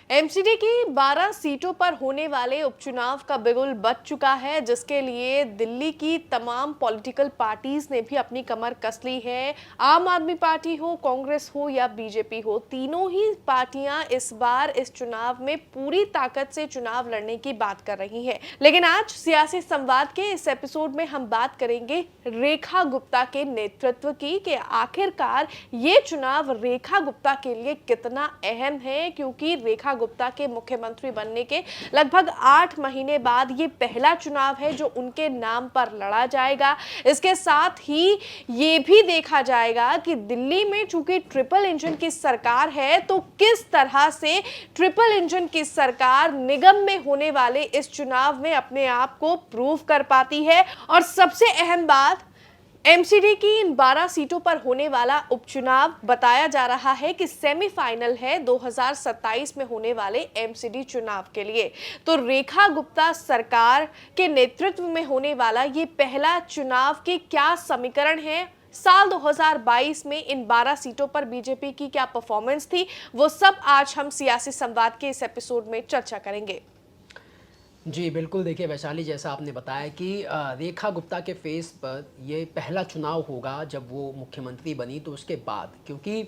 MCD की 12 सीटों पर होने वाले उपचुनाव का बिगुल बज चुका है, जिसके लिए दिल्ली की तमाम पॉलिटिकल पार्टीज ने भी अपनी कमर कस ली है। आम आदमी पार्टी हो, कांग्रेस हो या बीजेपी हो, तीनों ही पार्टियां इस बार इस चुनाव में पूरी ताकत से चुनाव लड़ने की बात कर रही हैं। लेकिन आज सियासी संवाद के इस एपिसोड में हम बात करेंगे रेखा गुप्ता के नेतृत्व की, कि आखिरकार ये चुनाव रेखा गुप्ता के लिए कितना अहम है, क्योंकि रेखा गुप्ता के मुख्यमंत्री बनने के लगभग 8 महीने बाद ये पहला चुनाव है जो उनके नाम पर लड़ा जाएगा। इसके साथ ही ये भी देखा जाएगा कि दिल्ली में चूंकि ट्रिपल इंजन की सरकार है, तो किस तरह से ट्रिपल इंजन की सरकार निगम में होने वाले इस चुनाव में अपने आप को प्रूव कर पाती है। और सबसे अहम बात, एमसीडी की इन 12 सीटों पर होने वाला उपचुनाव बताया जा रहा है कि सेमीफाइनल है 2027 में होने वाले एमसीडी चुनाव के लिए। तो रेखा गुप्ता सरकार के नेतृत्व में होने वाला ये पहला चुनाव की क्या समीकरण है, साल 2022 में इन 12 सीटों पर बीजेपी की क्या परफॉर्मेंस थी, वो सब आज हम सियासी संवाद के इस एपिसोड में चर्चा करेंगे। जी बिल्कुल, देखिए वैशाली, जैसा आपने बताया कि रेखा गुप्ता के फेस पर ये पहला चुनाव होगा जब वो मुख्यमंत्री बनी, तो उसके बाद, क्योंकि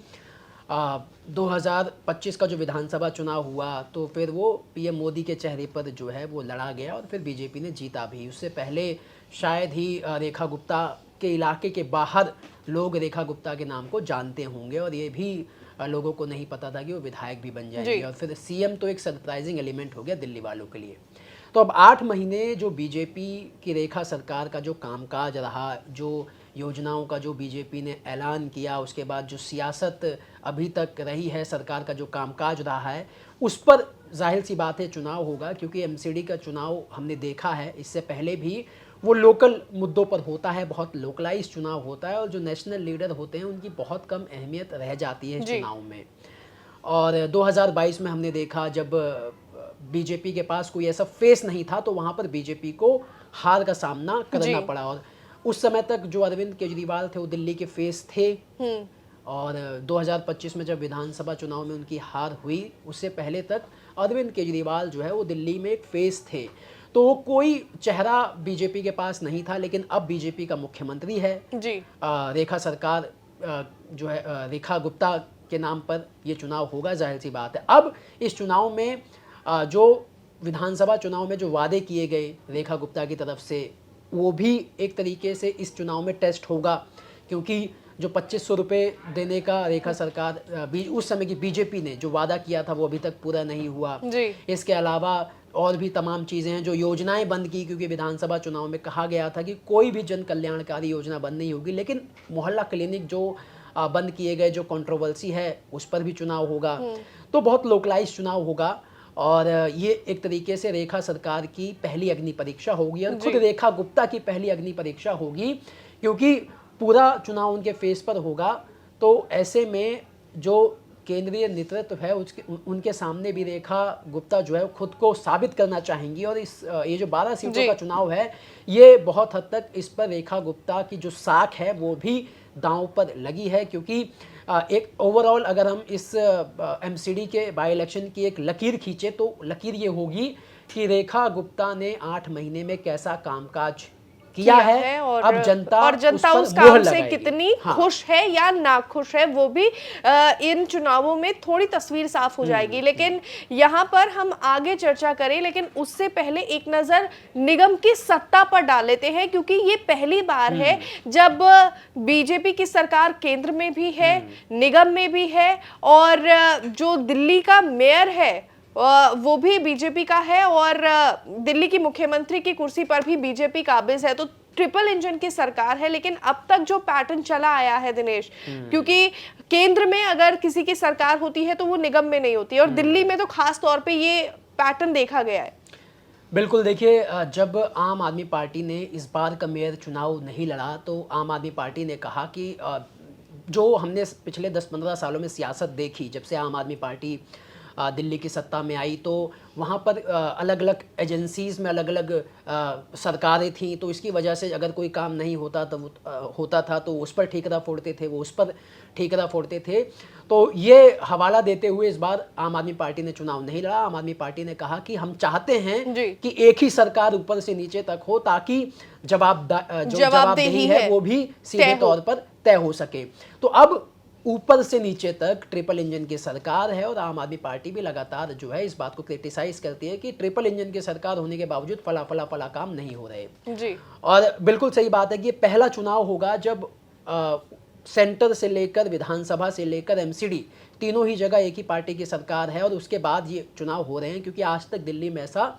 2025 का जो विधानसभा चुनाव हुआ तो फिर वो पीएम मोदी के चेहरे पर जो है वो लड़ा गया और फिर बीजेपी ने जीता भी। उससे पहले शायद ही रेखा गुप्ता के इलाके के बाहर लोग रेखा गुप्ता के नाम को जानते होंगे, और ये भी लोगों को नहीं पता था कि वो विधायक भी बन जाएंगे। और फिर सीएम तो एक सरप्राइजिंग एलिमेंट हो गया दिल्ली वालों के लिए। तो अब 8 महीने जो बीजेपी की रेखा सरकार का जो कामकाज रहा, जो योजनाओं का जो बीजेपी ने ऐलान किया, उसके बाद जो सियासत अभी तक रही है, सरकार का जो कामकाज रहा है, उस पर जाहिर सी बात है चुनाव होगा। क्योंकि एमसीडी का चुनाव हमने देखा है, इससे पहले भी वो लोकल मुद्दों पर होता है, बहुत लोकलाइज चुनाव होता है, और जो नेशनल लीडर होते हैं उनकी बहुत कम अहमियत रह जाती है इस चुनाव में। और 2022 में हमने देखा जब बीजेपी के पास कोई ऐसा फेस नहीं था, तो वहाँ पर बीजेपी को हार का सामना करना पड़ा। और उस समय तक जो अरविंद केजरीवाल थे वो दिल्ली के फेस थे, और 2025 में जब विधानसभा चुनाव में उनकी हार हुई, उससे पहले तक अरविंद केजरीवाल जो है वो दिल्ली में एक फेस थे। तो वो कोई चेहरा बीजेपी के पास नहीं था, लेकिन अब बीजेपी का मुख्यमंत्री है जी। रेखा सरकार जो है रेखा गुप्ता के नाम पर ये चुनाव होगा, जाहिर सी बात है। अब इस चुनाव में जो विधानसभा चुनाव में जो वादे किए गए रेखा गुप्ता की तरफ से, वो भी एक तरीके से इस चुनाव में टेस्ट होगा। क्योंकि जो 2500 रुपये देने का रेखा सरकार उस समय की बीजेपी ने जो वादा किया था वो अभी तक पूरा नहीं हुआ जी। इसके अलावा और भी तमाम चीज़ें हैं, जो योजनाएं बंद की, क्योंकि विधानसभा चुनाव में कहा गया था कि कोई भी जन कल्याणकारी योजना बंद नहीं होगी। लेकिन मोहल्ला क्लिनिक जो बंद किए गए, जो कंट्रोवर्सी है, उस पर भी चुनाव होगा। तो बहुत लोकलाइज चुनाव होगा, और ये एक तरीके से रेखा सरकार की पहली अग्नि परीक्षा होगी, और खुद रेखा गुप्ता की पहली अग्नि परीक्षा होगी, क्योंकि पूरा चुनाव उनके फेस पर होगा। तो ऐसे में जो केंद्रीय नेतृत्व है उनके सामने भी रेखा गुप्ता जो है खुद को साबित करना चाहेंगी। और ये जो 12 सीटों का चुनाव है, ये बहुत हद तक इस पर रेखा गुप्ता की जो साख है वो भी दांव पर लगी है। क्योंकि एक ओवरऑल अगर हम इस एमसीडी के बाई इलेक्शन की एक लकीर खींचे, तो लकीर ये होगी कि रेखा गुप्ता ने 8 महीने में कैसा कामकाज किया है, और अब जनता उस काम से कितनी खुश है या नाखुश है, वो भी इन चुनावों में थोड़ी तस्वीर साफ हो जाएगी। लेकिन यहाँ पर हम आगे चर्चा करें, लेकिन उससे पहले एक नजर निगम की सत्ता पर डाल लेते हैं, क्योंकि ये पहली बार है जब बीजेपी की सरकार केंद्र में भी है, निगम में भी है, और जो दिल्ली का मेयर है वो भी बीजेपी का है, और दिल्ली की मुख्यमंत्री की कुर्सी पर भी बीजेपी काबिज है। तो ट्रिपल इंजन की सरकार है। लेकिन अब तक जो पैटर्न चला आया है दिनेश, क्योंकि केंद्र में अगर किसी की सरकार होती है तो वो निगम में नहीं होती है, और दिल्ली में तो खास तौर पे ये पैटर्न देखा गया है। बिल्कुल, देखिए जब आम आदमी पार्टी ने इस बार का मेयर चुनाव नहीं लड़ा, तो आम आदमी पार्टी ने कहा कि जो हमने पिछले 10-15 सालों में सियासत देखी, जब से आम आदमी पार्टी दिल्ली की सत्ता में आई, तो वहाँ पर अलग अलग एजेंसीज में अलग अलग सरकारें थीं, तो इसकी वजह से अगर कोई काम नहीं होता तो होता था तो उस पर ठेकेदार फोड़ते थे, वो उस पर ठेकेदार फोड़ते थे। तो ये हवाला देते हुए इस बार आम आदमी पार्टी ने चुनाव नहीं लड़ा। आम आदमी पार्टी ने कहा कि हम चाहते हैं कि एक ही सरकार ऊपर से नीचे तक हो, ताकि जवाबदेही है वो भी सीधे तौर पर तय हो सके। तो अब ऊपर से नीचे तक ट्रिपल इंजन की सरकार है, और आम आदमी पार्टी भी लगातार जो है इस बात को क्रिटिसाइज करती है कि ट्रिपल इंजन की सरकार होने के बावजूद फला काम नहीं हो रहे जी। और बिल्कुल सही बात है कि ये पहला चुनाव होगा जब सेंटर से लेकर विधानसभा से लेकर एमसीडी तीनों ही जगह एक ही पार्टी की सरकार है, और उसके बाद ये चुनाव हो रहे हैं, क्योंकि आज तक दिल्ली में ऐसा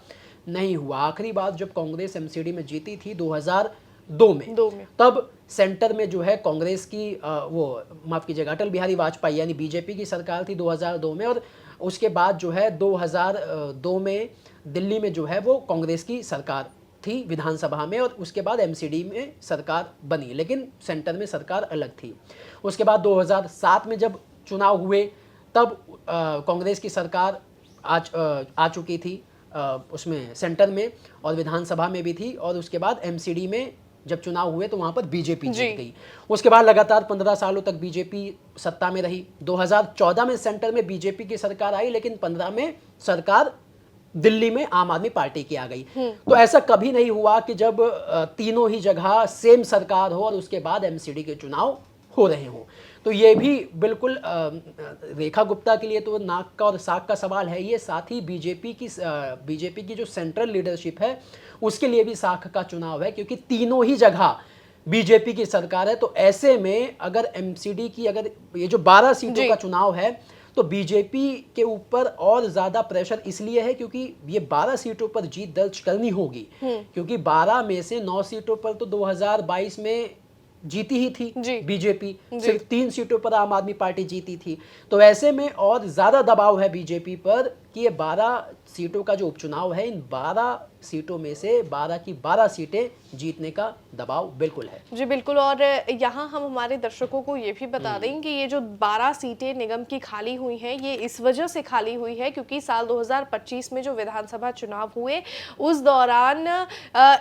नहीं हुआ। आखिरी बार जब कांग्रेस एमसीडी में जीती थी 2002 में, तब सेंटर में जो है कांग्रेस की माफ कीजिएगा अटल बिहारी वाजपेयी यानी बीजेपी की सरकार थी 2002 में, और उसके बाद जो है 2002 में दिल्ली में जो है वो कांग्रेस की सरकार थी विधानसभा में, और उसके बाद एमसीडी में सरकार बनी, लेकिन सेंटर में सरकार अलग थी। उसके बाद 2007 में जब चुनाव हुए तब कांग्रेस की सरकार आ चुकी थी उसमें सेंटर में, और विधानसभा में भी थी, और उसके बाद एमसीडी में जब चुनाव हुए तो वहां पर बीजेपी जीत गई। उसके बाद लगातार 15 सालों तक बीजेपी सत्ता में रही। 2014 में सेंटर में बीजेपी की सरकार आई, लेकिन 15 में सरकार दिल्ली में आम आदमी पार्टी की आ गई। तो ऐसा कभी नहीं हुआ कि जब तीनों ही जगह सेम सरकार हो और उसके बाद एमसीडी के चुनाव हो रहे हों। तो ये भी बिल्कुल रेखा गुप्ता के लिए तो नाक का और साग का सवाल है ये, साथ ही बीजेपी की जो सेंट्रल लीडरशिप है उसके लिए भी साख का चुनाव है, क्योंकि तीनों ही जगह बीजेपी की सरकार है। तो ऐसे में अगर एमसीडी की अगर ये जो 12 सीटों का चुनाव है तो बीजेपी के ऊपर और ज्यादा प्रेशर इसलिए है क्योंकि ये 12 सीटों पर जीत दर्ज करनी होगी, क्योंकि 12 में से 9 सीटों पर तो 2022 में जीती ही थी बीजेपी, सिर्फ 3 सीटों पर आम आदमी पार्टी जीती थी। तो ऐसे में और ज्यादा दबाव है बीजेपी पर कि ये 12 सीटों का जो उपचुनाव है, इन 12 सीटों में से 12 की 12 सीटें जीतने का दबाव बिल्कुल है। जी बिल्कुल, और यहाँ हम हमारे दर्शकों को ये भी बता दें कि ये जो 12 सीटें निगम की खाली हुई हैं, ये इस वजह से खाली हुई है क्योंकि साल 2025 में जो विधानसभा चुनाव हुए उस दौरान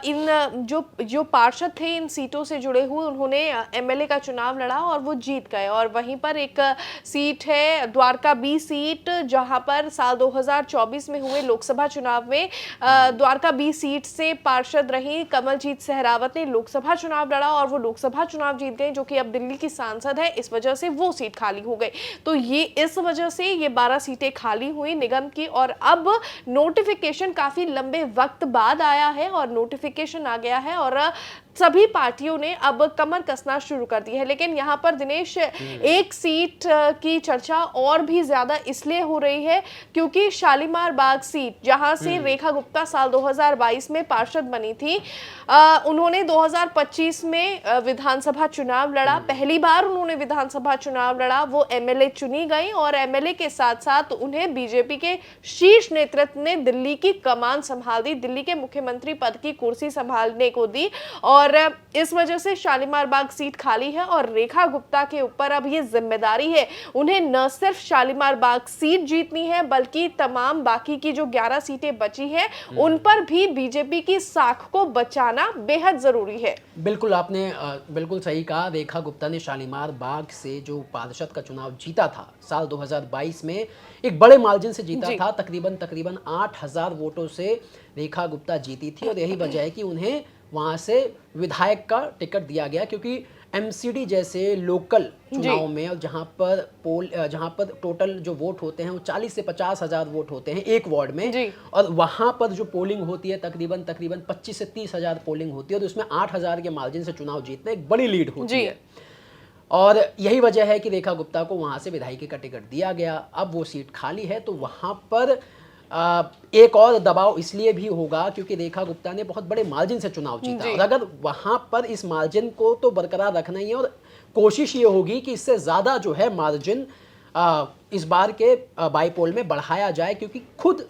इन जो पार्षद थे इन सीटों से जुड़े हुए, उन्होंने एमएलए का चुनाव लड़ा और वो जीत गए। और वहीं पर एक सीट है द्वारका बी सीट, जहां पर साल 2024 में हुए लोकसभा चुनाव में द्वारका बी सीट से पार्षद रही कमलजीत सहरावत ने लोकसभा चुनाव लड़ा और वो लोकसभा चुनाव जीत गई, जो कि अब दिल्ली की सांसद है। इस वजह से वो सीट खाली हो गई। तो ये इस वजह से ये 12 सीटें खाली हुई निगम की, और अब नोटिफिकेशन काफी लंबे वक्त बाद आया है और नोटिफिकेशन आ गया है और सभी पार्टियों ने अब कमर कसना शुरू कर दी है। लेकिन यहाँ पर दिनेश, एक सीट की चर्चा और भी ज्यादा इसलिए हो रही है क्योंकि शालीमार बाग सीट, जहां से रेखा गुप्ता साल 2022 में पार्षद बनी थी, उन्होंने 2025 में विधानसभा चुनाव लड़ा। पहली बार उन्होंने विधानसभा चुनाव लड़ा, वो एमएलए चुनी गई और एमएलए के साथ साथ उन्हें बीजेपी के शीर्ष नेतृत्व ने दिल्ली की कमान संभाल दी, दिल्ली के मुख्यमंत्री पद की कुर्सी संभालने को दी। और इस वजह से शालीमार बाग सीट खाली है और रेखा गुप्ता के ऊपर अब ये जिम्मेदारी है, उन्हें न सिर्फ शालीमार बाग सीट जीतनी है बल्कि तमाम बाकी की जो 11 सीटें बची हैं उन पर भी बीजेपी की साख को बचाना बेहद जरूरी है। बिल्कुल, आपने बिल्कुल सही कहा। रेखा गुप्ता ने शालीमार बाग से जो पार्षद का चुनाव जीता था साल 2022 में, एक बड़े मार्जिन से जीता था, तकरीबन 8000 वोटों से रेखा गुप्ता जीती थी। और यही वजह है कि उन्हें वहां से विधायक का टिकट दिया गया, क्योंकि एमसीडी जैसे लोकल चुनाव में और जहां पर टोटल जो वोट होते हैं वो 40 से 50 हजार वोट होते हैं एक वार्ड में, और वहां पर जो पोलिंग होती है तकरीबन 25 से 30 हजार पोलिंग होती है, और उसमें 8000 के मार्जिन से चुनाव जीतना एक बड़ी लीड होती है। और यही वजह है कि रेखा गुप्ता को वहां से विधायकी का टिकट दिया गया। अब वो सीट खाली है, तो वहां पर एक और दबाव इसलिए भी होगा क्योंकि रेखा गुप्ता ने बहुत बड़े मार्जिन से चुनाव जीता, और अगर वहां पर इस मार्जिन को तो बरकरार रखना ही है, और कोशिश ये होगी कि इससे ज्यादा जो है मार्जिन इस बार के बाईपोल में बढ़ाया जाए, क्योंकि खुद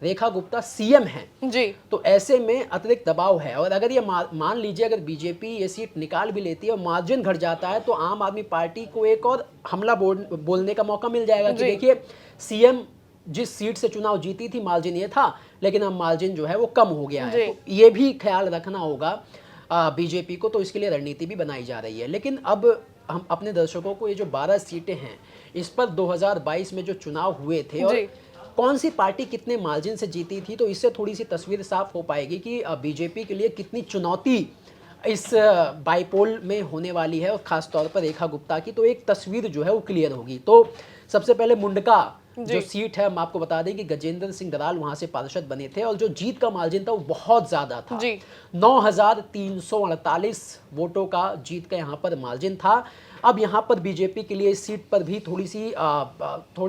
रेखा गुप्ता सीएम हैं जी। तो ऐसे में अतिरिक्त दबाव है, और अगर ये मान लीजिए अगर बीजेपी ये सीट निकाल भी लेती है और मार्जिन घट जाता है, तो आम आदमी पार्टी को एक और हमला बोलने का मौका मिल जाएगा कि देखिए सीएम जिस सीट से चुनाव जीती थी मार्जिन ये था, लेकिन अब मार्जिन जो है वो कम हो गया है। तो ये भी ख्याल रखना होगा बीजेपी को, तो इसके लिए रणनीति भी बनाई जा रही है। लेकिन अब हम अपने दर्शकों को ये जो 12 सीटें हैं इस पर 2022 में जो चुनाव हुए थे और कौन सी पार्टी कितने मार्जिन से जीती थी, तो इससे थोड़ी सी तस्वीर साफ हो पाएगी कि बीजेपी के लिए कितनी चुनौती इस बाईपोल में होने वाली है, और खास तौर पर रेखा गुप्ता की। तो एक तस्वीर जो है वो क्लियर होगी। तो सबसे पहले मुंडका जो सीट है, हम आपको बता दें कि गजेंद्र सिंह दराल वहां से पार्षद बने थे और जो जीत का मार्जिन था वो बहुत ज्यादा था। 9,348 वोटों का जीत का यहाँ पर मार्जिन था। अब यहाँ पर बीजेपी के लिए इस सीट पर भी थोड़ी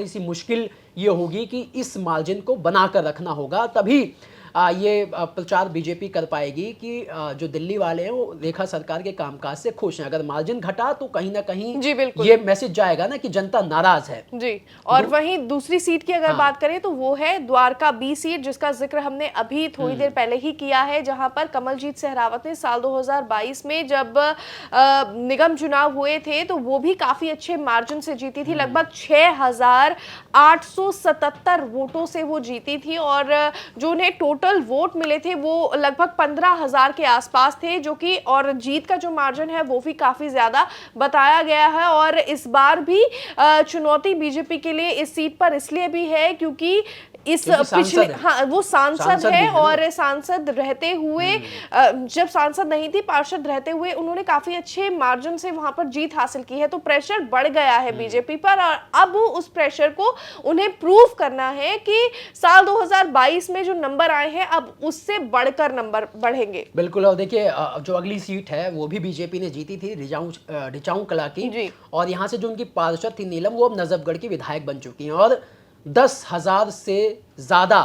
सी मुश्किल ये होगी कि इस मार्जिन को बनाकर रखना होगा, तभी ये प्रचार बीजेपी कर पाएगी कि जो दिल्ली वाले हैं वो रेखा सरकार के कामकाज से खुश हैं। अगर मार्जिन घटा तो कहीं ना कहीं ये मैसेज जाएगा ना कि जनता नाराज है जी। और वहीं दूसरी सीट की अगर बात करें तो वो है द्वारका बी सीट, जिसका जिक्र हमने अभी थोड़ी देर पहले ही किया है, जहां पर कमलजीत सहरावत ने साल 2022 में जब निगम चुनाव हुए थे तो वो भी काफी अच्छे मार्जिन से जीती थी। लगभग 6,877 वोटों से वो जीती थी और जो उन्हें टोटल वोट मिले थे वो लगभग 15,000 के आसपास थे, जो कि और जीत का जो मार्जिन है वो भी काफी ज्यादा बताया गया है। और इस बार भी चुनौती बीजेपी के लिए इस सीट पर इसलिए भी है क्योंकि इस पिछले वो सांसद है और सांसद रहते हुए जब सांसद नहीं थी, पार्षद रहते हुए उन्होंने काफी अच्छे मार्जिन से वहां पर जीत हासिल की है। तो प्रेशर बढ़ गया है बीजेपी पर और अब उस प्रेशर को उन्हें प्रूव करना है कि साल 2022 में जो नंबर आए हैं अब उससे बढ़कर नंबर बढ़ेंगे। बिल्कुल। और देखिए जो अगली सीट है वो भी बीजेपी ने जीती थी, रिजाऊ कला की, और यहाँ से जो उनकी पार्षद थी नीलम, वो अब नजफगढ़ की विधायक बन चुकी हैं और 10,000 से ज्यादा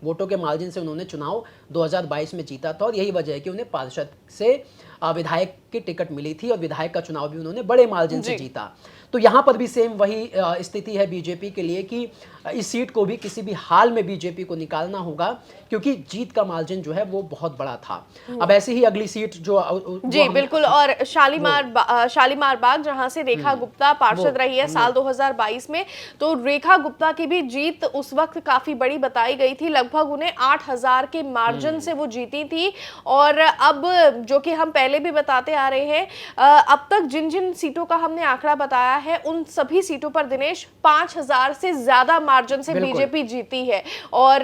वोटों के मार्जिन से उन्होंने चुनाव 2022 में जीता था और यही वजह है कि उन्हें पार्षद से विधायक की टिकट मिली थी और विधायक का चुनाव भी उन्होंने बड़े मार्जिन से जीता। तो यहाँ पर भी सेम वही स्थिति है बीजेपी के लिए कि इस सीट को भी किसी भी हाल में बीजेपी को निकालना होगा, क्योंकि जीत का मार्जिन जो है वो बहुत बड़ा था। अब ऐसे ही अगली सीट जो जी बिल्कुल, और शालीमार बाग जहां से रेखा गुप्ता पार्षद रही है साल 2022 में, तो रेखा गुप्ता की भी जीत उस वक्त काफी बड़ी बताई गई थी। लगभग उन्हें 8,000 के मार्जिन से वो जीती थी। और अब जो कि हम पहले भी बताते आ रहे हैं, अब तक जिन जिन सीटों का हमने आंकड़ा बताया है उन सभी सीटों पर दिनेश 5,000 से ज्यादा मार्जिन से बीजेपी जीती है और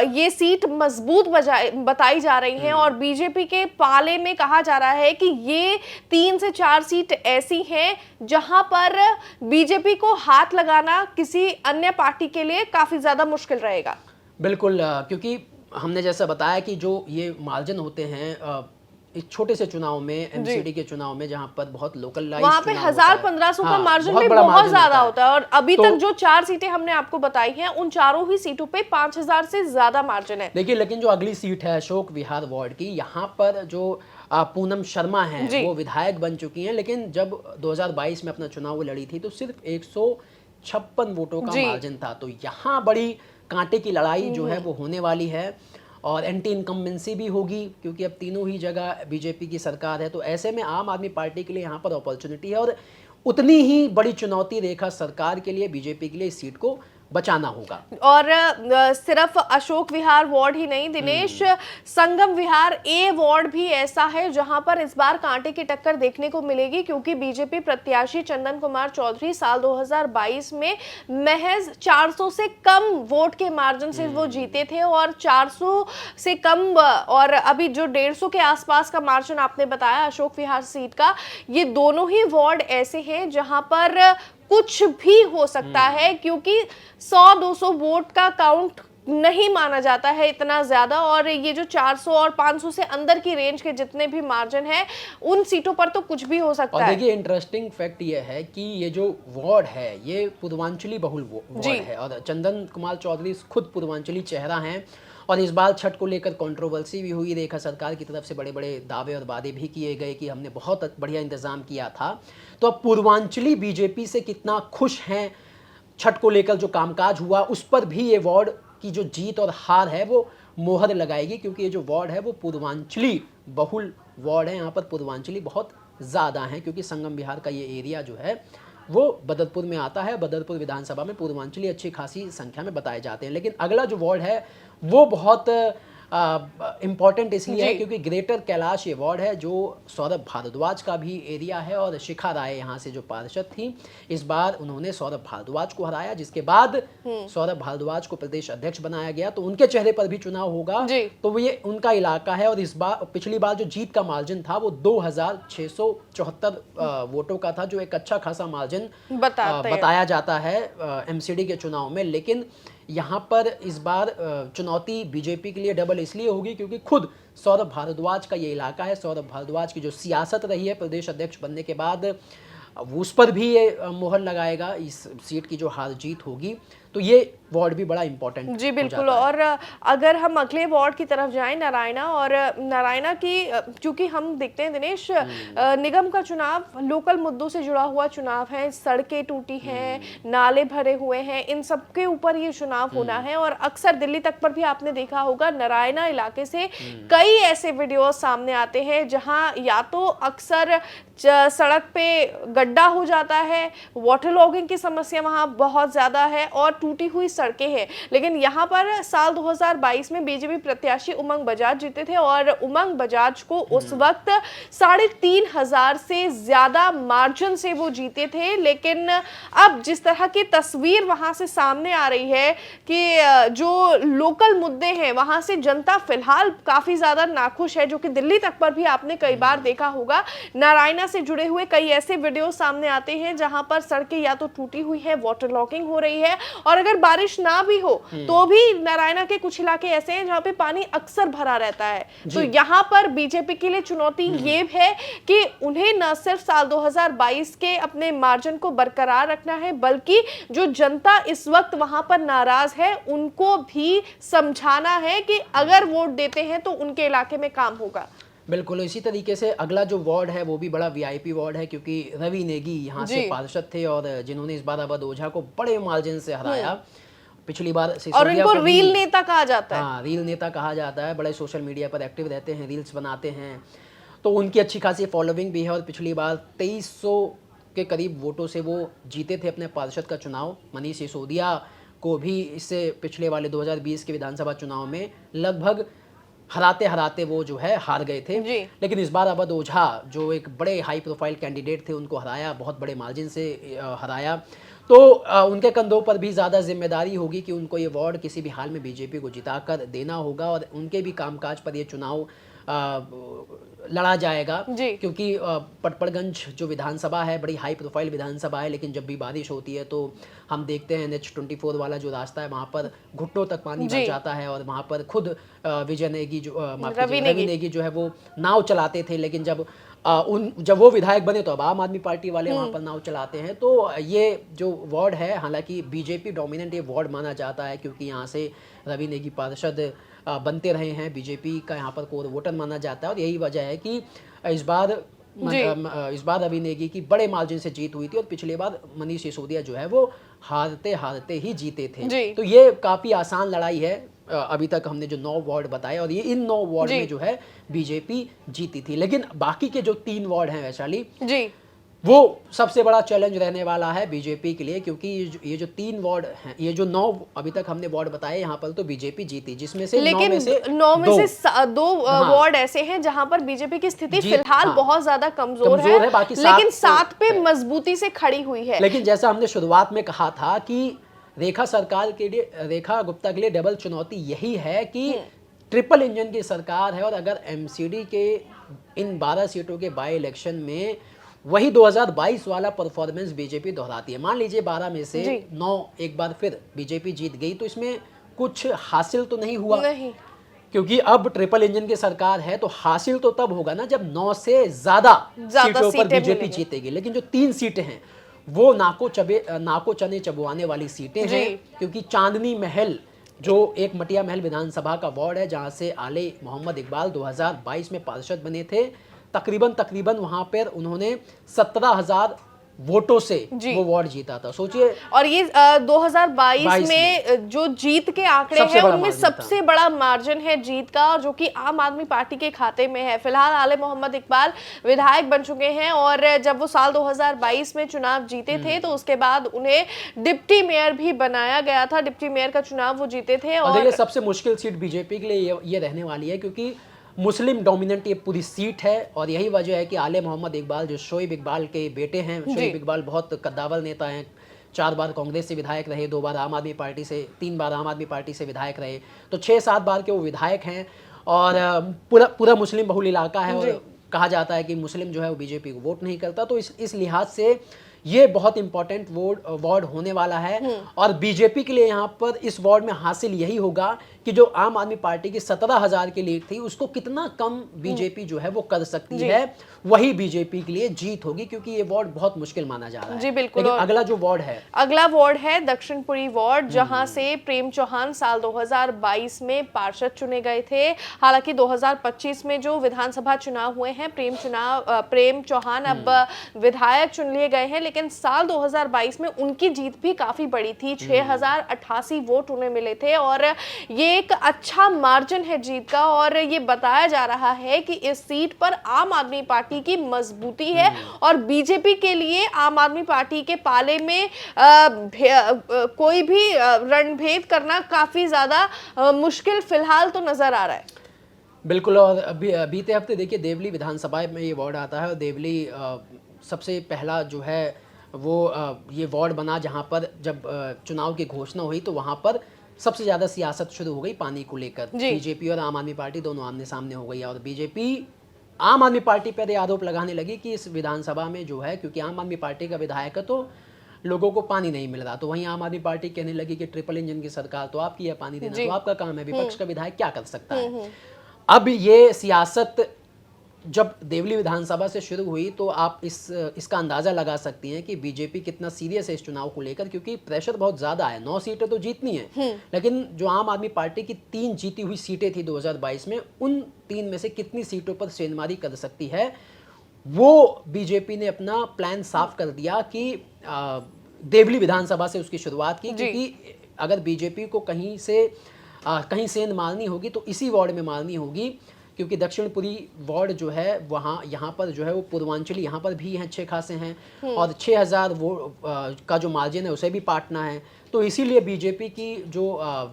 ये सीट मजबूत बताई जा रही है। और बीजेपी के पाले में कहा जा रहा है कि ये 3 से 4 सीट ऐसी हैं जहां पर बीजेपी को हाथ लगाना किसी अन्य पार्टी के लिए काफी ज्यादा मुश्किल रहेगा। बिल्कुल, क्योंकि हमने जैसा बताया कि जो ये मार्जिन होते हैं इस छोटे से चुनाव में, एमसीडी के चुनाव में, जहां पर बहुत लोकलाइज्ड वहां पे 1,000-1,500 का मार्जिन भी बहुत ज्यादा होता है। और अभी तक जो 4 सीटें हमने आपको बताई हैं उन चारों ही सीटों पे 5,000 से ज्यादा मार्जिन है। देखिए, लेकिन जो अगली सीट है अशोक विहार वार्ड की, यहाँ पर जो पूनम शर्मा हैं वो विधायक बन चुकी हैं, लेकिन जब 2022 में अपना चुनाव वो लड़ी थी तो सिर्फ 156 वोटों का मार्जिन था। तो यहाँ बड़ी कांटे की लड़ाई जो है वो होने वाली है और एंटी इनकम्बेंसी भी होगी, क्योंकि अब तीनों ही जगह बीजेपी की सरकार है। तो ऐसे में आम आदमी पार्टी के लिए यहाँ पर अपॉर्चुनिटी है और उतनी ही बड़ी चुनौती रेखा सरकार के लिए, बीजेपी के लिए इस सीट को बचाना होगा। और सिर्फ अशोक विहार वार्ड ही नहीं दिनेश, संगम विहार ए वार्ड भी ऐसा है जहां पर इस बार कांटे की टक्कर देखने को मिलेगी, क्योंकि बीजेपी प्रत्याशी चंदन कुमार चौधरी साल 2022 में महज 400 से कम वोट के मार्जिन से वो जीते थे और 400 से कम और अभी जो 150 के आसपास का मार्जिन आपने बताया अशोक विहार सीट का, ये दोनों ही वार्ड ऐसे हैं जहां पर कुछ भी हो सकता है, क्योंकि 100-200 वोट का काउंट नहीं माना जाता है इतना ज्यादा। और ये जो 400 और 500 से अंदर की रेंज के जितने भी मार्जिन है उन सीटों पर तो कुछ भी हो सकता है। और देखिए, इंटरेस्टिंग फैक्ट ये है कि ये जो वार्ड है ये पूर्वांचली बहुल वार्ड है और चंदन कुमार चौधरी खुद पूर्वांचली चेहरा हैं। और इस बार छठ को लेकर कंट्रोवर्सी भी हुई, रेखा सरकार की तरफ से बड़े बड़े दावे और वादे भी किए गए कि हमने बहुत बढ़िया इंतजाम किया था। तो अब पूर्वांचली बीजेपी से कितना खुश हैं, छठ को लेकर जो कामकाज हुआ उस पर भी ये वार्ड की जो जीत और हार है वो मोहर लगाएगी, क्योंकि ये जो वार्ड है वो पूर्वांचली बहुल वार्ड है। यहाँ पर पूर्वांचली बहुत ज़्यादा हैं, क्योंकि संगम विहार का ये एरिया जो है वो बदरपुर में आता है। बदरपुर विधानसभा में पूर्वांचली अच्छी खासी संख्या में बताए जाते हैं। लेकिन अगला जो वार्ड है वो बहुत इम्पॉर्टेंट इसलिए है क्योंकि ग्रेटर कैलाश ये वार्ड है जो सौरभ भारद्वाज का भी एरिया है, और शिखा राय यहाँ से जो पार्षद थी, इस बार उन्होंने सौरभ भारद्वाज को हराया, जिसके बाद सौरभ भारद्वाज को प्रदेश अध्यक्ष बनाया गया। तो उनके चेहरे पर भी चुनाव होगा, तो वो ये उनका इलाका है। और इस बार, पिछली बार जो जीत का मार्जिन था वो 2674 वोटों का था, जो एक अच्छा खासा मार्जिन बताया जाता है एमसीडी के चुनाव में। लेकिन यहाँ पर इस बार चुनौती बीजेपी के लिए डबल इसलिए होगी क्योंकि खुद सौरभ भारद्वाज का ये इलाका है। सौरभ भारद्वाज की जो सियासत रही है प्रदेश अध्यक्ष बनने के बाद, उस पर भी ये मोहर लगाएगा इस सीट की जो हार जीत होगी। तो ये वार्ड भी बड़ा इंपॉर्टेंट जी बिल्कुल। और अगर हम अगले वार्ड की तरफ जाएं, नारायणा, और नारायणा की चूंकि हम देखते हैं दिनेश, निगम का चुनाव लोकल मुद्दों से जुड़ा हुआ चुनाव है, सड़कें टूटी हैं, नाले भरे हुए हैं, इन सब के ऊपर ये चुनाव होना है। और अक्सर दिल्ली तक पर भी आपने देखा होगा, नारायणा इलाके से कई ऐसे वीडियो सामने आते हैं जहां या तो अक्सर सड़क पे गड्ढा हो जाता है, वाटर लॉगिंग की समस्या वहां बहुत ज्यादा है, और टूटी हुई सड़कें हैं। लेकिन यहाँ पर साल 2022 में बीजेपी प्रत्याशी उमंग बजाज जीते थे, और उमंग बजाज को उस वक्त 3500 से ज्यादा मार्जिन से वो जीते थे। लेकिन अब जिस तरह की तस्वीर वहां से सामने आ रही है कि जो लोकल मुद्दे हैं वहां से जनता फिलहाल काफी ज्यादा नाखुश है, जो कि दिल्ली तक पर भी आपने कई बार देखा होगा। नारायणा से जुड़े हुए कई ऐसे वीडियो सामने आते हैं जहां पर सड़कें या तो टूटी हुई है, वाटर लॉकिंग हो रही है, और अगर बारिश ना भी हो तो भी नारायणा के कुछ इलाके ऐसे हैं जहां पे पानी अक्सर भरा रहता है। तो यहां पर बीजेपी के लिए चुनौती ये है कि उन्हें न सिर्फ साल 2022 के अपने मार्जिन को बरकरार रखना है, बल्कि जो जनता इस वक्त वहां पर नाराज है उनको भी समझाना है कि अगर वोट देते हैं तो उनके इलाके में काम होगा। बिल्कुल। इसी तरीके से अगला जो वार्ड है वो भी बड़ा वीआईपी वार्ड है, क्योंकि रवि नेगी यहाँ से पार्षद थे और जिन्होंने इस बार अवध ओझा को बड़े मार्जिन से हराया। पिछली बार और इनको रील नेता कहा जाता है। हाँ, रील नेता कहा जाता है। बड़े सोशल मीडिया पर एक्टिव रहते हैं, रील्स बनाते हैं, तो उनकी अच्छी खासी फॉलोइंग भी है। और पिछली बार 2300 के करीब वोटों से वो जीते थे अपने पार्षद का चुनाव। मनीष सिसोदिया को भी इससे पिछले वाले 2020 के विधानसभा चुनाव में लगभग हराते हराते वो जो है हार गए थे। लेकिन इस बार अवध ओझा जो एक बड़े हाई प्रोफाइल कैंडिडेट थे, उनको हराया, बहुत बड़े मार्जिन से हराया। तो उनके कंधों पर भी ज़्यादा जिम्मेदारी होगी कि उनको ये वार्ड किसी भी हाल में बीजेपी को जिताकर देना होगा, और उनके भी कामकाज पर ये चुनाव लड़ा जाएगा। क्योंकि पटपड़गंज जो विधानसभा है बड़ी हाई प्रोफाइल विधानसभा है, लेकिन जब भी बारिश होती है तो हम देखते हैं NH24 वाला जो रास्ता है वहाँ पर घुटनों तक पानी भर जाता है। और वहाँ पर खुद विजय नेगी जो रवि नेगी जो है वो नाव चलाते थे, लेकिन जब वो विधायक बने तो अब आम आदमी पार्टी वाले वहाँ पर नाव चलाते हैं। तो ये जो वार्ड है, हालांकि बीजेपी डोमिनेंट ये वार्ड माना जाता है, क्योंकि यहाँ से रवि नेगी पार्षद बनते रहे हैं, बीजेपी का यहाँ पर कोर वोटर माना जाता है। और यही वजह है कि इस बार रवि नेगी की बड़े मार्जिन से जीत हुई थी, और पिछले बार मनीष सिसोदिया जो है वो हारते हारते ही जीते थे। तो ये काफ़ी आसान लड़ाई है। अभी तक हमने जो 9 वार्ड बताए, और ये इन 9 वार्ड में जो है बीजेपी जीती थी। लेकिन बाकी के जो 3 वार्ड हैं वैशाली जी, वो सबसे बड़ा चैलेंज रहने वाला है बीजेपी के लिए, क्योंकि ये जो 3 वार्ड हैं, ये जो 9 अभी तक हमने वार्ड बताए, यहाँ पर तो बीजेपी जीती, जिसमें से 9 में से 2 वार्ड ऐसे हैं जहां पर बीजेपी की स्थिति फिलहाल बहुत ज्यादा कमजोर है, बाकी लेकिन 7 पे मजबूती से खड़ी हुई है। लेकिन जैसा हमने शुरुआत में कहा था कि रेखा सरकार के लिए, रेखा गुप्ता के लिए डबल चुनौती यही है कि ट्रिपल इंजन की सरकार है, और अगर एमसीडी के इन 12 सीटों के बाई इलेक्शन में वही 2022 वाला परफॉर्मेंस बीजेपी दोहराती है, मान लीजिए 12 में से 9 एक बार फिर बीजेपी जीत गई, तो इसमें कुछ हासिल तो नहीं हुआ, क्योंकि अब ट्रिपल इंजन की सरकार है, तो हासिल तो तब होगा ना जब 9 से ज्यादा सीटों पर बीजेपी जीतेगी। लेकिन जो 3 सीटें हैं वो नाको चने चबवाने वाली सीटें हैं, क्योंकि चांदनी महल जो एक मटिया महल विधानसभा का वार्ड है, जहां से आले मोहम्मद इकबाल 2022 में पार्षद बने थे, तकरीबन वहां पर उन्होंने 17,000 वोटों से जी। वो वार्ड जीता था, सोचिए। और ये 2022 में जो जीत के आंकड़े सबसे हैं बड़ा उनमें मार्जिन था। सबसे बड़ा मार्जिन है जीत का, और जो कि आम आदमी पार्टी के खाते में है। फिलहाल आले मोहम्मद इकबाल विधायक बन चुके हैं, और जब वो साल 2022 में चुनाव जीते थे तो उसके बाद उन्हें डिप्टी मेयर भी बनाया गया था। डिप्टी मेयर का चुनाव वो जीते थे। और देखिए और सबसे मुश्किल सीट बीजेपी के लिए ये रहने वाली है, क्योंकि मुस्लिम डोमिनेंट ये पूरी सीट है। और यही वजह है कि आले मोहम्मद इकबाल जो शोएब इकबाल के बेटे हैं, शोएब इकबाल बहुत कद्दावर नेता हैं, 4 बार कांग्रेस से विधायक रहे, 2 बार आम आदमी पार्टी से, 3 बार आम आदमी पार्टी से विधायक रहे, तो 6-7 बार के वो विधायक हैं। और पूरा मुस्लिम बहुल इलाका है, और कहा जाता है कि मुस्लिम जो है वो बीजेपी को वोट नहीं करता। तो इस लिहाज से ये बहुत इंपॉर्टेंट वार्ड होने वाला है। और बीजेपी के लिए यहाँ पर इस वार्ड में हासिल यही होगा कि जो आम आदमी पार्टी की 17,000 की लीड थी उसको कितना कम बीजेपी जो है वो कर सकती है, वही बीजेपी के लिए जीत होगी, क्योंकि ये वार्ड बहुत मुश्किल माना जा रहा है। जी बिल्कुल। लेकिन अगला जो वार्ड है, अगला वार्ड है दक्षिणपुरी वार्ड, जहां से प्रेम चौहान साल 2022 में पार्षद चुने गए थे। हालांकि 2025 में जो विधानसभा चुनाव हुए हैं, प्रेम चौहान अब विधायक चुन लिए गए हैं, लेकिन साल 2022 में उनकी जीत भी काफी बड़ी थी। 6088 वोट उन्हें मिले थे, और ये एक अच्छा मार्जिन है जीत का। और ये बताया जा रहा है कि इस सीट पर आम आदमी पार्टी की मजबूती है, और बीजेपी के लिए आम आदमी पार्टी के पाले में कोई भी रणभेद करना काफी ज्यादा मुश्किल फिलहाल तो नजर आ रहा है। बिल्कुल। और बीते हफ्ते देखिए देवली विधानसभा में ये वार्ड आता है, और देवली सबसे पहला जो है वो ये वार्ड बना जहाँ पर जब चुनाव की घोषणा हुई तो वहाँ पर सबसे ज़्यादा सियासत शुरू हो गई पानी को लेकर। बीजेपी और आम आदमी पार्टी दोनों आमने सामने हो गई, और बीजेपी आम आदमी पार्टी पर आरोप लगाने लगी कि इस विधानसभा में जो है, क्योंकि आम आदमी पार्टी का विधायक है तो लोगों को पानी नहीं मिल रहा, तो वहीं आम आदमी पार्टी कहने लगी कि ट्रिपल इंजन की सरकार तो आपकी है, पानी देना तो आपका काम है, विपक्ष का विधायक क्या कर सकता है। अब ये सियासत जब देवली विधानसभा से शुरू हुई तो आप इसका अंदाज़ा लगा सकती हैं कि बीजेपी कितना सीरियस है इस चुनाव को लेकर, क्योंकि प्रेशर बहुत ज़्यादा है। 9 सीटें तो जीतनी है, लेकिन जो आम आदमी पार्टी की 3 जीती हुई सीटें थी 2022 में, उन 3 में से कितनी सीटों पर सेंधमारी कर सकती है, वो बीजेपी ने अपना प्लान साफ कर दिया कि देवली विधानसभा से उसकी शुरुआत की, क्योंकि अगर बीजेपी को कहीं सेंध मारनी होगी तो इसी वार्ड में मारनी होगी, क्योंकि दक्षिणपुरी वार्ड जो है वहाँ यहाँ पर जो है वो पूर्वांचली यहाँ पर भी हैं, अच्छे खासे हैं, और 6000 का जो मार्जिन है उसे भी पाटना है। तो इसीलिए बीजेपी की जो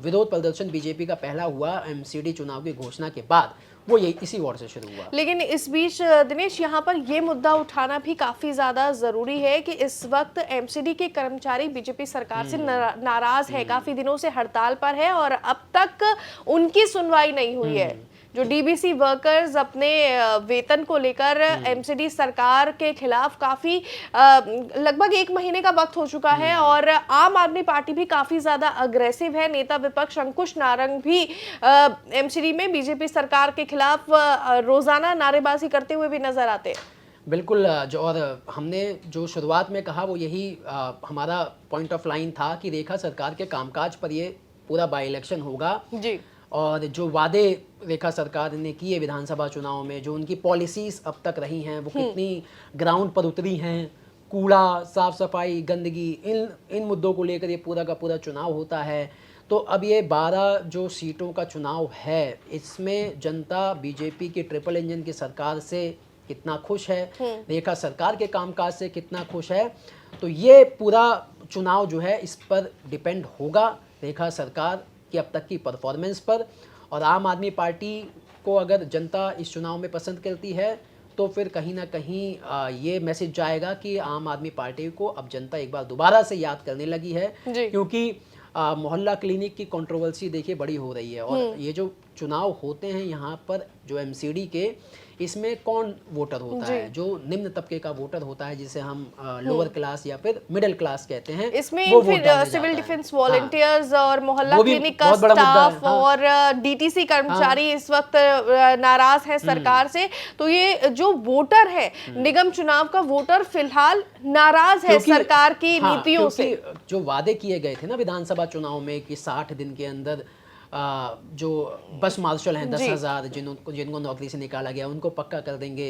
विरोध प्रदर्शन बीजेपी का पहला हुआ एमसीडी चुनाव की घोषणा के बाद, वो ये इसी वार्ड से शुरू हुआ। लेकिन इस बीच दिनेश, यहाँ पर ये मुद्दा उठाना भी काफी ज्यादा जरूरी है कि इस वक्त एमसीडी के कर्मचारी बीजेपी सरकार से नाराज है, काफी दिनों से हड़ताल पर है, और अब तक उनकी सुनवाई नहीं हुई है। जो डीबीसी वर्कर्स अपने वेतन को लेकर एमसीडी सरकार के खिलाफ काफी लगभग 1 महीने का वक्त हो चुका है, और आम आदमी पार्टी भी काफी ज्यादा अग्रेसिव है। नेता विपक्ष अंकुश नारंग भी एमसीडी में बीजेपी सरकार के खिलाफ रोजाना नारेबाजी करते हुए भी नजर आते हैं। बिल्कुल। और हमने जो शुरुआत में कहा वो यही हमारा पॉइंट ऑफ लाइन था कि रेखा सरकार के कामकाज पर ये पूरा बाई इलेक्शन होगा जी। और जो वादे रेखा सरकार ने किए विधानसभा चुनाव में, जो उनकी पॉलिसीज अब तक रही हैं, वो कितनी ग्राउंड पर उतरी हैं, कूड़ा, साफ सफाई, गंदगी, इन मुद्दों को लेकर ये पूरा का पूरा चुनाव होता है। तो अब ये 12 जो सीटों का चुनाव है, इसमें जनता बीजेपी की ट्रिपल इंजन की सरकार से कितना खुश है, रेखा सरकार के कामकाज से कितना खुश है, तो ये पूरा चुनाव जो है इस पर डिपेंड होगा रेखा सरकार की अब तक की परफॉर्मेंस पर। और आम आदमी पार्टी को अगर जनता इस चुनाव में पसंद करती है तो फिर कहीं ना कहीं ये मैसेज जाएगा कि आम आदमी पार्टी को अब जनता एक बार दोबारा से याद करने लगी है, क्योंकि मोहल्ला क्लिनिक की कंट्रोवर्सी देखिए बड़ी हो रही है। और ये जो चुनाव होते हैं यहाँ पर जो एमसीडी के, इसमें कौन वोटर होता है, जो निम्न तबके का वोटर होता है, जिसे हम लोअर क्लास या फिर मिडिल क्लास कहते हैं, इसमें वो फिर सिविल डिफेंस वॉलंटियर्स और मोहल्ला क्लिनिक का स्टाफ और डीटीसी कर्मचारी इस वक्त नाराज है सरकार से। तो ये जो वोटर है, निगम चुनाव का वोटर फिलहाल नाराज है सरकार की नीतियों से। जो वादे किए गए थे ना विधानसभा चुनाव में कि 60 दिन के अंदर जो बस मार्शल हैं 10,000 जिनको नौकरी से निकाला गया उनको पक्का कर देंगे,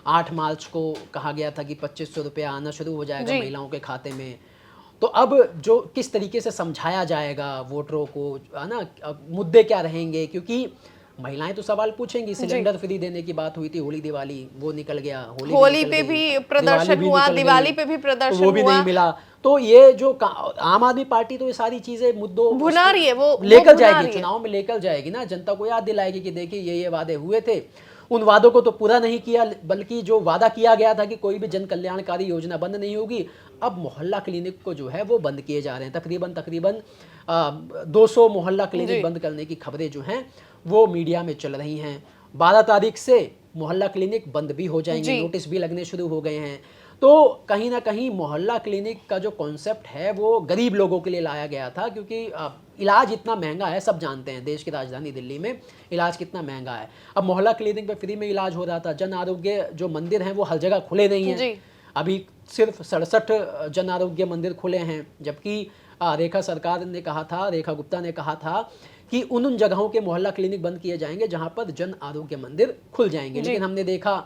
8 मार्च को कहा गया था कि 2500 रुपया आना शुरू हो जाएगा महिलाओं के खाते में। तो अब जो किस तरीके से समझाया जाएगा वोटरों को, है ना, अब मुद्दे क्या रहेंगे, क्योंकि महिलाएं तो सवाल पूछेंगी। सिलेंडर फ्री देने की बात हुई थी होली दिवाली, वो निकल गया। होली पे भी प्रदर्शन हुआ, दिवाली पे भी प्रदर्शन वो भी हुआ, नहीं मिला। तो ये जो आम आदमी पार्टी तो ये सारी चीजें मुद्दों भुना रही है, वो लेकर जाएगी, चुनाव में लेकर जाएगी ना, जनता को याद दिलाएगी कि देखिए ये वादे हुए थे। उन वादों को तो पूरा नहीं किया, बल्कि जो वादा किया गया था कि कोई भी जन कल्याणकारी योजना बंद नहीं होगी, अब मोहल्ला क्लिनिक को जो है वो बंद किए जा रहे हैं। तकरीबन 200 मोहल्ला क्लिनिक बंद करने की खबरें जो हैं वो मीडिया में चल रही हैं। 12 तारीख से मोहल्ला क्लिनिक बंद भी हो जाएंगे, नोटिस भी लगने शुरू हो गए हैं। तो कहीं ना कहीं मोहल्ला क्लिनिक का जो कॉन्सेप्ट है वो गरीब लोगों के लिए लाया गया था, क्योंकि इलाज इतना महंगा है, सब जानते हैं देश की राजधानी दिल्ली में इलाज कितना महंगा है। अब मोहल्ला क्लिनिक पे फ्री में इलाज हो रहा था। जन आरोग्य जो मंदिर हैं वो हर जगह खुले नहीं हैं, अभी सिर्फ 67 जन आरोग्य मंदिर खुले हैं, जबकि रेखा सरकार ने कहा था, रेखा गुप्ता ने कहा था कि उन जगहों के मोहल्ला क्लिनिक बंद किए जाएंगे जहां पर जन आरोग्य मंदिर खुल जाएंगे। लेकिन हमने देखा,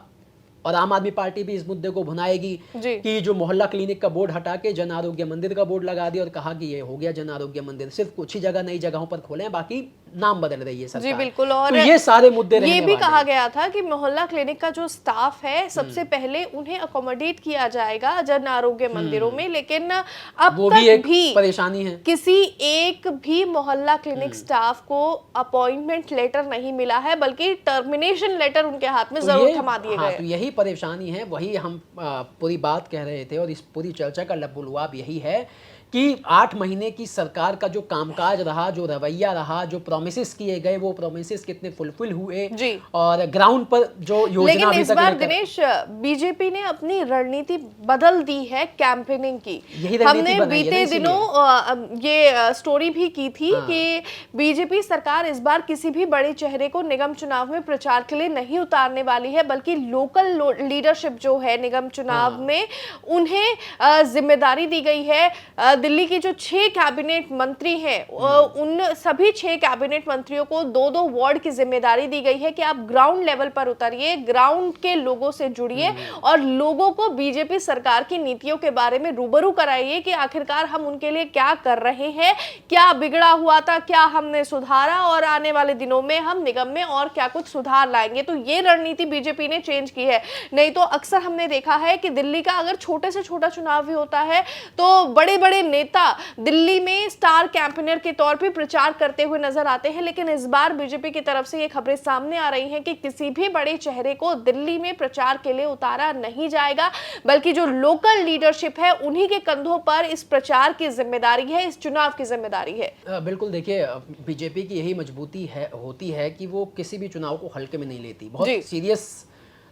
और आम आदमी पार्टी भी इस मुद्दे को भुनाएगी कि जो मोहल्ला क्लिनिक का बोर्ड हटा के जन आरोग्य मंदिर का बोर्ड लगा दिया और कहा कि ये हो गया जन आरोग्य मंदिर। सिर्फ कुछ ही जगह नई जगहों पर खोले हैं, बाकी नाम बदल रही है सरकार। जी बिल्कुल। और तो ये सारे मुद्दे ये भी कहा गया था कि मोहल्ला क्लिनिक का जो स्टाफ है सबसे पहले उन्हें अकोमोडेट किया जाएगा जन आरोग्य मंदिरों में, लेकिन अब वो तक भी परेशानी है, किसी एक भी मोहल्ला क्लिनिक स्टाफ को अपॉइंटमेंट लेटर नहीं मिला है, बल्कि टर्मिनेशन लेटर उनके हाथ में जरूर थमा दिए गए। तो यही परेशानी है, वही हम पूरी बात कह रहे थे, और इस पूरी चर्चा का लबुलुआब यही है कि 8 महीने की सरकार का जो कामकाज रहा, जो रवैया रहा, जो प्रोमिसेस किए गए, वो प्रोमिसेस कितने फुलफिल हुए और ग्राउंड पर जो योजना। लेकिन इस बार दिनेश बीजेपी ने अपनी रणनीति बदल दी है कैंपेनिंग की। हमने बीते दिनों ये स्टोरी भी की थी कि बीजेपी सरकार इस बार किसी भी बड़े चेहरे को निगम चुनाव में प्रचार के लिए नहीं उतारने वाली है, बल्कि लोकल लीडरशिप जो है निगम चुनाव में उन्हें जिम्मेदारी दी गई है। दिल्ली की जो 6 कैबिनेट मंत्री हैं, उन सभी 6 कैबिनेट मंत्रियों को 2-2 वार्ड की जिम्मेदारी दी गई है कि आप ग्राउंड लेवल पर उतरिए, ग्राउंड के लोगों से जुड़िए और लोगों को बीजेपी सरकार की नीतियों के बारे में रूबरू कराइए कि आखिरकार हम उनके लिए क्या कर रहे हैं, क्या बिगड़ा हुआ था, क्या हमने सुधारा और आने वाले दिनों में हम निगम में और क्या कुछ सुधार लाएंगे। तो ये रणनीति बीजेपी ने चेंज की है। नहीं तो अक्सर हमने देखा है कि दिल्ली का अगर छोटे से छोटा चुनाव भी होता है तो बड़े बड़े नेता दिल्ली में स्टार कैंपेनर के तौर पे प्रचार करते हुए नजर आते हैं, लेकिन इस बार बीजेपी की तरफ से ये खबरें सामने आ रही हैं कि किसी भी बड़े चेहरे को दिल्ली में प्रचार के लिए उतारा नहीं जाएगा, बल्कि जो लोकल लीडरशिप है उन्हीं के कंधों पर इस प्रचार की जिम्मेदारी है, इस चुनाव की जिम्मेदारी है। बिल्कुल, देखिए बीजेपी की यही मजबूती होती है कि वो किसी भी चुनाव को हल्के में नहीं लेती, बहुत सीरियस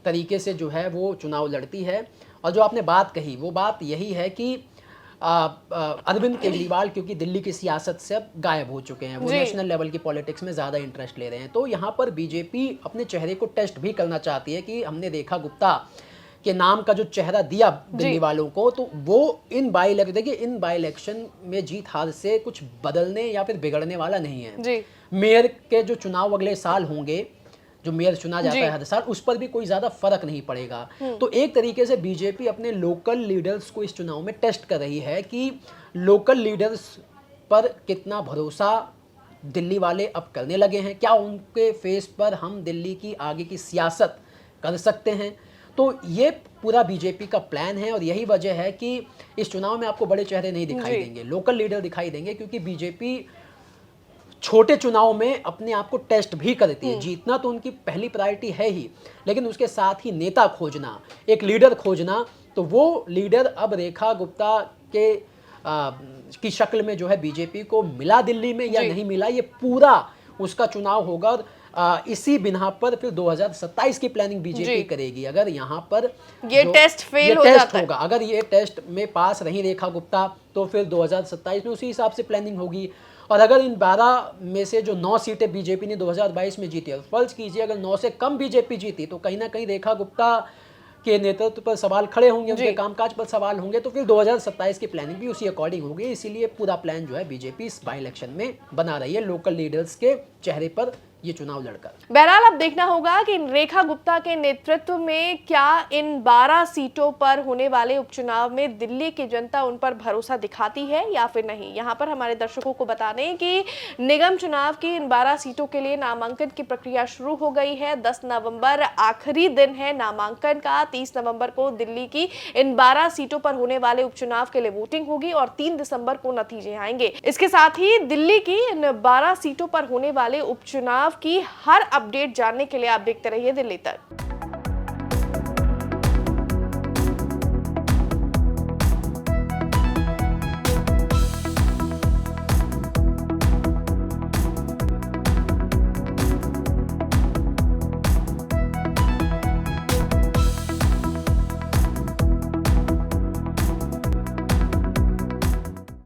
तरीके से जो है वो चुनाव लड़ती है। और जो आपने बात कही वो बात यही है कि अरविंद केजरीवाल क्योंकि दिल्ली की सियासत से अब गायब हो चुके हैं, वो नेशनल लेवल की पॉलिटिक्स में ज़्यादा इंटरेस्ट ले रहे हैं, तो यहाँ पर बीजेपी अपने चेहरे को टेस्ट भी करना चाहती है कि हमने रेखा गुप्ता के नाम का जो चेहरा दिया दिल्ली वालों को, तो वो इन बाई इलेक्शन, देखिए इन बाई इलेक्शन में जीत हार से कुछ बदलने या फिर बिगड़ने वाला नहीं है। मेयर के जो चुनाव अगले साल होंगे, जो मेयर चुना जाता है हर साल, उस पर भी कोई ज्यादा फर्क नहीं पड़ेगा। तो एक तरीके से बीजेपी अपने लोकल लीडर्स को इस चुनाव में टेस्ट कर रही है कि लोकल लीडर्स पर कितना भरोसा दिल्ली वाले अब करने लगे हैं, क्या उनके फेस पर हम दिल्ली की आगे की सियासत कर सकते हैं। तो ये पूरा बीजेपी का प्लान है और यही वजह है कि इस चुनाव में आपको बड़े चेहरे नहीं दिखाई देंगे, लोकल लीडर दिखाई देंगे, क्योंकि बीजेपी छोटे चुनाव में अपने आप को टेस्ट भी करती है। जीतना तो उनकी पहली प्रायोरिटी है ही, लेकिन उसके साथ ही नेता खोजना, एक लीडर खोजना, तो वो लीडर अब रेखा गुप्ता के की शक्ल में जो है बीजेपी को मिला दिल्ली में या नहीं मिला, ये पूरा उसका चुनाव होगा। और इसी बिना पर फिर 2027 की प्लानिंग बीजेपी करेगी। अगर यहाँ पर ये टेस्ट फेल हो जाता होगा, अगर ये टेस्ट में पास रही रेखा गुप्ता, तो फिर 2027 में उसी हिसाब से प्लानिंग होगी। और अगर इन 12 में से जो 9 सीटें बीजेपी ने 2022 में जीती है, फर्ज कीजिए अगर 9 से कम बीजेपी जीती, तो कहीं ना कहीं रेखा गुप्ता के नेतृत्व पर सवाल खड़े होंगे, उनके कामकाज पर सवाल होंगे, तो फिर 2027 की प्लानिंग भी उसी अकॉर्डिंग होगी। इसीलिए पूरा प्लान जो है बीजेपी इस बाई इलेक्शन में बना रही है लोकल लीडर्स के चेहरे पर ये चुनाव लड़कर। बहरहाल अब देखना होगा कि रेखा गुप्ता के नेतृत्व में क्या इन 12 सीटों पर होने वाले उपचुनाव में दिल्ली की जनता उन पर भरोसा दिखाती है या फिर नहीं। यहां पर हमारे दर्शकों को बता दें कि निगम चुनाव की इन 12 सीटों के लिए नामांकन की प्रक्रिया शुरू हो गई है। 10 नवंबर आखिरी दिन है नामांकन का। 30 नवंबर को दिल्ली की इन 12 सीटों पर होने वाले उपचुनाव के लिए वोटिंग होगी और 3 दिसंबर को नतीजे आएंगे। इसके साथ ही दिल्ली की इन 12 सीटों पर होने वाले उपचुनाव की हर अपडेट जानने के लिए आप देखते रहिए दिल्ली तक।